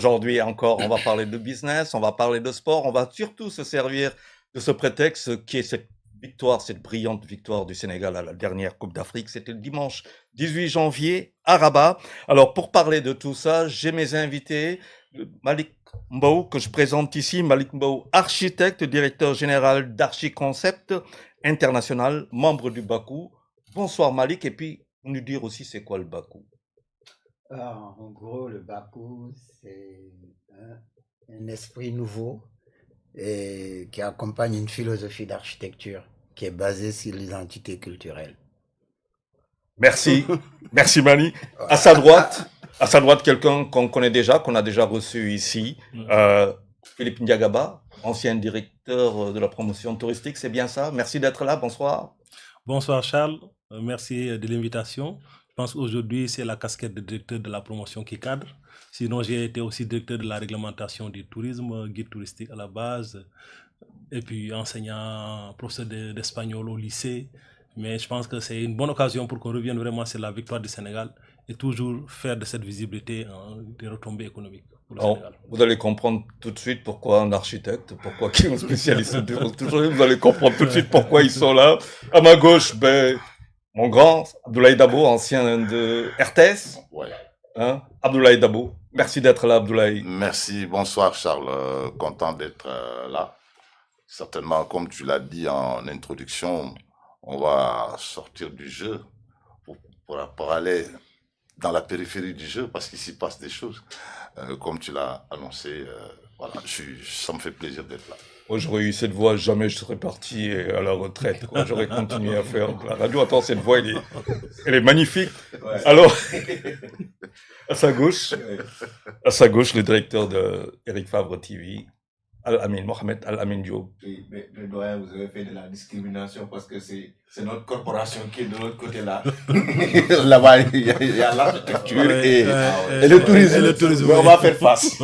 Aujourd'hui encore, on va parler de business, on va parler de sport, on va surtout se servir de ce prétexte qui est cette victoire, cette brillante victoire du Sénégal à la dernière Coupe d'Afrique. C'était le dimanche 18 janvier à Rabat. Alors pour parler de tout ça, j'ai mes invités, Malik Mbow, que je présente ici, Malik Mbow, architecte, directeur général d'Archiconcept International, membre du Bakou. Bonsoir Malik, et puis nous dire aussi c'est quoi le Bakou. En gros, le Bakou, c'est un esprit nouveau et qui accompagne une philosophie d'architecture qui est basée sur l'identité culturelle. Merci, merci Mani. À sa droite, quelqu'un qu'on connaît déjà, qu'on a déjà reçu ici, Philippe Ndiagaba, ancien directeur de la promotion touristique, c'est bien ça? Merci d'être là, bonsoir. Bonsoir Charles, merci de l'invitation. Je pense qu'aujourd'hui, c'est la casquette de directeur de la promotion qui cadre. Sinon, j'ai été aussi directeur de la réglementation du tourisme, guide touristique à la base, et puis enseignant, professeur d'espagnol au lycée. Mais je pense que c'est une bonne occasion pour qu'on revienne vraiment sur la victoire du Sénégal et toujours faire de cette visibilité des retombées économiques pour le Sénégal. Vous allez comprendre tout de suite pourquoi un architecte, pourquoi qui est un spécialiste toujours, vous allez comprendre tout de suite pourquoi ils sont là. À ma gauche, mon grand Abdoulaye Dabo, ancien de RTS. Ouais. Hein? Abdoulaye Dabo, merci d'être là, Abdoulaye. Merci, bonsoir Charles, content d'être là. Certainement, comme tu l'as dit en introduction, on va sortir du jeu pour aller dans la périphérie du jeu parce qu'il s'y passe des choses. Comme tu l'as annoncé, voilà, ça me fait plaisir d'être là. Moi, j'aurais eu cette voix, jamais je serais parti à la retraite. J'aurais continué à faire la radio. Attends, cette voix, elle est magnifique. Ouais. Alors, à sa gauche, le directeur de Eric Favre TV, Al-Amin, Mohamed Al-Amin Diop. Oui, mais doyen, vous avez fait de la discrimination parce que c'est notre corporation qui est de l'autre côté là. Là-bas, il y a l'architecture et le tourisme. Mais on va faire face.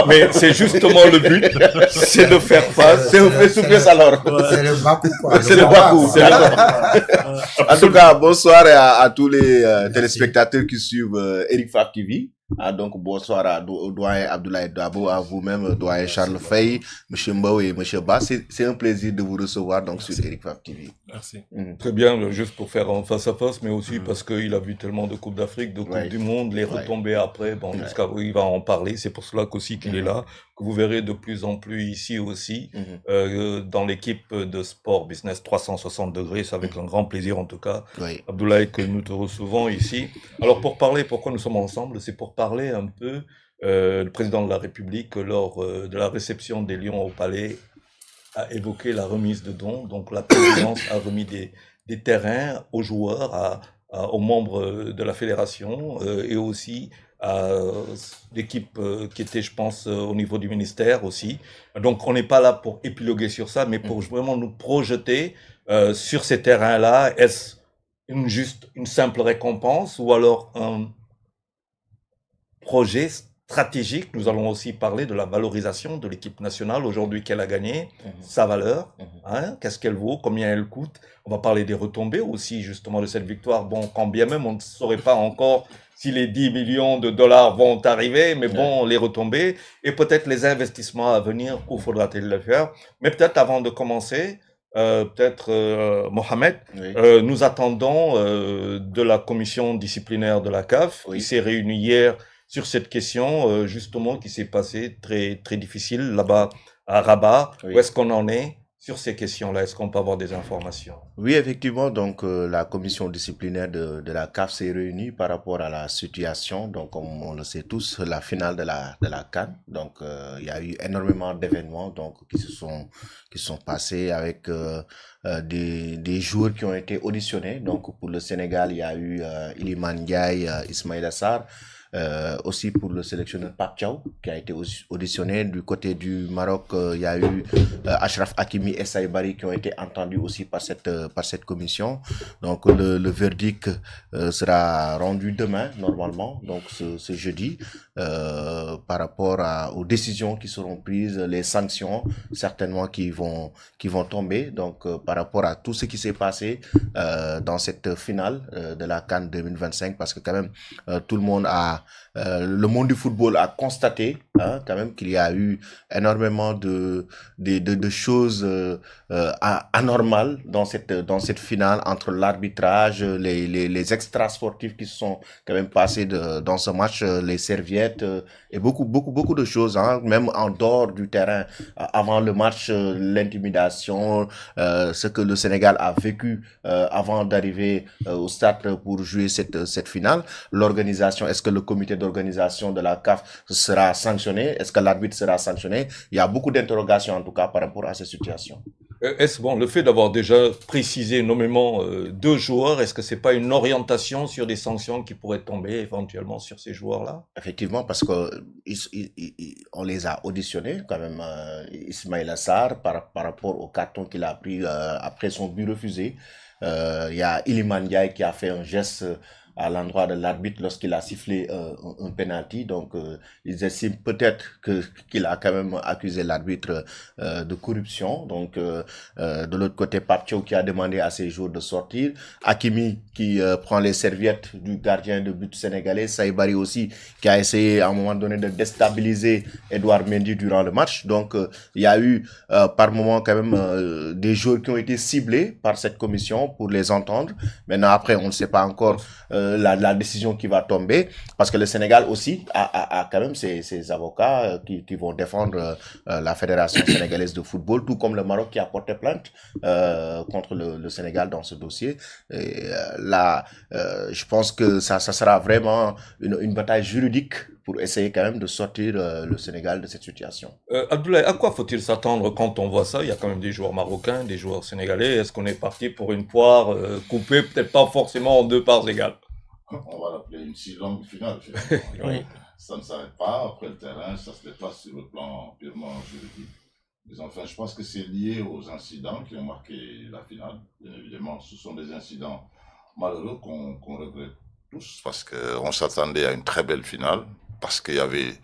Mais c'est justement le but, c'est de faire face. C'est au fait souffler alors. C'est le Bakou, quoi. C'est le Bakou. En tout cas, bonsoir à tous les téléspectateurs qui suivent Eric Favre TV. Donc, bonsoir au doyen Abdoulaye Dabo, à vous-même, doyen Charles Fay, M. Mbow et M. Ba. C'est un plaisir de vous recevoir donc, sur Eric Favre TV. Merci. Très bien, juste pour faire en face à face, mais aussi parce qu'il a vu tellement de Coupes d'Afrique, de Coupes du Monde, les retombées après, bon, jusqu'à où il va en parler, c'est pour cela qu'aussi qu'il est là, que vous verrez de plus en plus ici aussi, dans l'équipe de Sport Business 360 degrés, c'est avec un grand plaisir en tout cas, Abdoulaye, que nous te recevons ici. Alors pour parler, pourquoi nous sommes ensemble, c'est pour parler un peu, le président de la République, lors de la réception des Lions au Palais, a évoqué la remise de dons. Donc la présidence a remis des terrains aux joueurs, aux membres de la fédération et aussi à l'équipe qui était, je pense, au niveau du ministère aussi. Donc on n'est pas là pour épiloguer sur ça, mais pour vraiment nous projeter sur ces terrains-là. Est-ce une simple récompense ou alors un projet stratégique? Nous allons aussi parler de la valorisation de l'équipe nationale aujourd'hui qu'elle a gagné, sa valeur, qu'est-ce qu'elle vaut, combien elle coûte. On va parler des retombées aussi justement de cette victoire. Bon, quand bien même on ne saurait pas encore si les 10 millions de dollars vont arriver, mais bon, les retombées et peut-être les investissements à venir, où faudra-t-il le faire. Mais peut-être avant de commencer, Mohamed, nous attendons de la commission disciplinaire de la CAF qui s'est réunie hier sur cette question, justement, qui s'est passée très, très difficile là-bas à Rabat. Où est-ce qu'on en est sur ces questions-là? Est-ce qu'on peut avoir des informations? Oui, effectivement, donc la commission disciplinaire de la CAF s'est réunie par rapport à la situation. Donc, comme on le sait tous, la finale de la CAN. Donc, il y a eu énormément d'événements donc qui sont passés avec des joueurs qui ont été auditionnés. Donc, pour le Sénégal, il y a eu Iliman Ndiaye, Ismaïla Sarr. Aussi pour le sélectionneur Pape Thiaw qui a été auditionné. Du côté du Maroc, il y a eu Achraf Hakimi et Saïd Barry qui ont été entendus aussi par cette commission. Donc le verdict sera rendu demain normalement, donc ce jeudi, par rapport aux décisions qui seront prises, les sanctions certainement qui vont tomber. Donc par rapport à tout ce qui s'est passé dans cette finale de la CAN 2025, parce que quand même tout le monde a le monde du football a constaté quand même qu'il y a eu énormément de choses anormales dans cette finale entre l'arbitrage, les extra sportifs qui se sont quand même passés dans ce match, les serviettes et beaucoup de choses, même en dehors du terrain, avant le match, l'intimidation, ce que le Sénégal a vécu avant d'arriver au stade pour jouer cette finale. L'organisation, est-ce que le comité d'organisation de la CAF sera sanctionné? Est-ce que l'arbitre sera sanctionné? Il y a beaucoup d'interrogations en tout cas par rapport à cette situation. Est-ce le fait d'avoir déjà précisé nommément 2 joueurs, est-ce que c'est pas une orientation sur des sanctions qui pourraient tomber éventuellement sur ces joueurs-là? Effectivement, parce que on les a auditionnés quand même, Ismaïla Sarr par rapport au carton qu'il a pris après son but refusé. Il y a Iliman Ndiaye qui a fait un geste à l'endroit de l'arbitre lorsqu'il a sifflé un penalty. Donc, ils estiment peut-être qu'il a quand même accusé l'arbitre de corruption. Donc, de l'autre côté, Papcho qui a demandé à ses joueurs de sortir. Hakimi qui prend les serviettes du gardien de but sénégalais. Saïbari aussi qui a essayé à un moment donné de déstabiliser Edouard Mendy durant le match. Donc, il y a eu par moment quand même des joueurs qui ont été ciblés par cette commission pour les entendre. Maintenant, après, on ne sait pas encore la décision qui va tomber, parce que le Sénégal aussi a quand même ses avocats qui vont défendre la Fédération sénégalaise de football, tout comme le Maroc qui a porté plainte contre le Sénégal dans ce dossier. Et là, je pense que ça sera vraiment une bataille juridique pour essayer quand même de sortir le Sénégal de cette situation. Abdoulaye, à quoi faut-il s'attendre quand on voit ça? Il y a quand même des joueurs marocains, des joueurs sénégalais. Est-ce qu'on est parti pour une poire coupée, peut-être pas forcément en 2 parts égales? On va l'appeler une si longue finale. Oui. Ça ne s'arrête pas. Après le terrain, ça se déplace sur le plan purement juridique. Mais enfin, je pense que c'est lié aux incidents qui ont marqué la finale. Bien évidemment, ce sont des incidents malheureux qu'on regrette tous, parce qu'on s'attendait à une très belle finale, parce qu'il y avait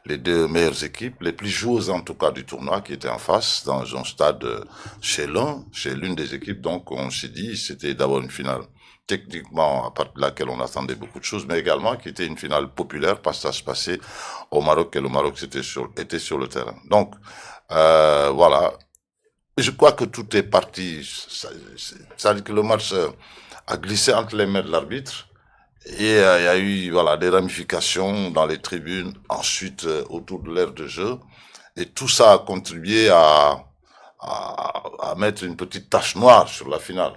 les 2 meilleures équipes, les plus joueuses en tout cas du tournoi, qui étaient en face, dans un stade chez l'une des équipes. Donc on s'est dit, c'était d'abord une finale techniquement à partir de laquelle on attendait beaucoup de choses, mais également qui était une finale populaire, parce que ça se passait au Maroc, et le Maroc était sur le terrain. Donc voilà, je crois que tout est parti, ça veut dire que le match a glissé entre les mains de l'arbitre, et il y a eu des ramifications dans les tribunes, ensuite autour de l'aire de jeu, et tout ça a contribué à mettre une petite tache noire sur la finale.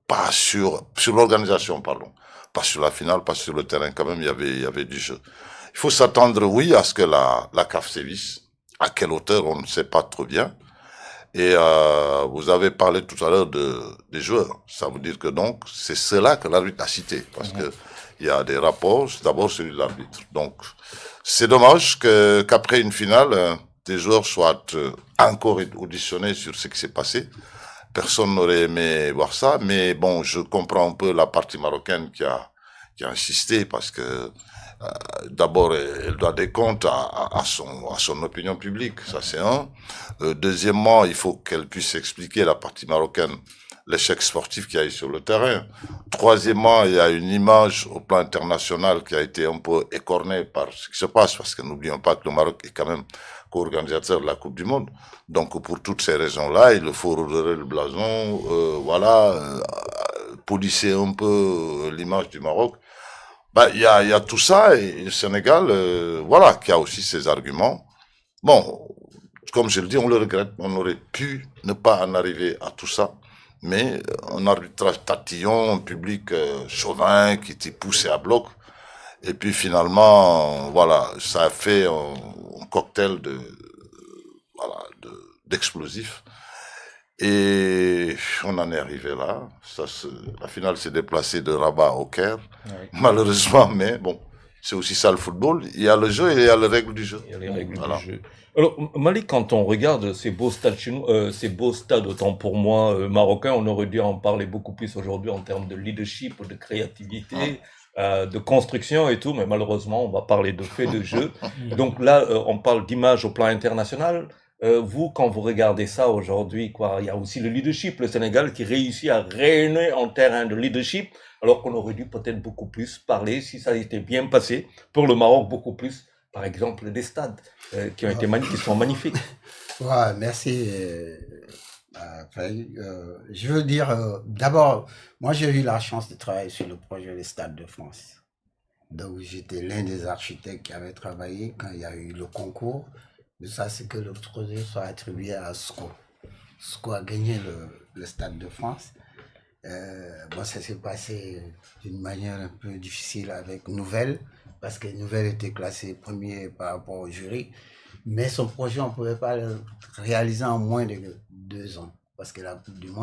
Pas sur l'organisation, pardon. Pas sur la finale, pas sur le terrain, quand même, il y avait du jeu. Il faut s'attendre, oui, à ce que la CAF sévisse. À quelle hauteur, on ne sait pas trop bien. Et vous avez parlé tout à l'heure des joueurs. Ça veut dire que donc, c'est cela que l'arbitre a cité. Parce que il y a des rapports, d'abord celui de l'arbitre. Donc, c'est dommage qu'après une finale, des joueurs soient encore auditionnés sur ce qui s'est passé. Personne n'aurait aimé voir ça, mais bon, je comprends un peu la partie marocaine qui a insisté, parce que d'abord, elle doit des comptes à son opinion publique, ça c'est un. Deuxièmement, il faut qu'elle puisse expliquer, la partie marocaine, l'échec sportif qu'il y a eu sur le terrain. Troisièmement, il y a une image au plan international qui a été un peu écornée par ce qui se passe, parce que n'oublions pas que le Maroc est quand même co-organisateur de la Coupe du Monde. Donc, pour toutes ces raisons-là, il faut redorer le blason, polisser un peu l'image du Maroc. Il y a tout ça, et le Sénégal, qui a aussi ses arguments. Bon, comme je le dis, on le regrette, on aurait pu ne pas en arriver à tout ça, mais un arbitrage tatillon, un public chauvin qui était poussé à bloc, et puis finalement, ça a fait un cocktail d'explosifs. Et on en est arrivé là. La finale s'est déplacée de Rabat au Caire, malheureusement, mais bon, c'est aussi ça le football. Il y a le jeu et il y a les règles du jeu. Il y a les règles du jeu. Alors, Malik, quand on regarde ces beaux stades, autant pour moi, marocains, on aurait dû en parler beaucoup plus aujourd'hui en termes de leadership, de créativité, de construction et tout, mais malheureusement, on va parler de fait de jeu. Donc là, on parle d'image au plan international. vous, quand vous regardez ça aujourd'hui, quoi, il y a aussi le leadership, le Sénégal qui réussit à rayonner en terrain de leadership, alors qu'on aurait dû peut-être beaucoup plus parler, si ça était bien passé, pour le Maroc, beaucoup plus, par exemple, des stades qui sont magnifiques. Ouais, merci. Je veux dire, d'abord, moi j'ai eu la chance de travailler sur le projet des Stades de France. Donc j'étais l'un des architectes qui avait travaillé quand il y a eu le concours. Mais ça, c'est que le projet soit attribué à SCO. SCO a gagné le Stade de France. Bon, ça s'est passé d'une manière un peu difficile avec Nouvelle, parce que Nouvelle était classé premier par rapport au jury. Mais son projet, on ne pouvait pas le réaliser en moins de 2 ans, parce que la Coupe du Monde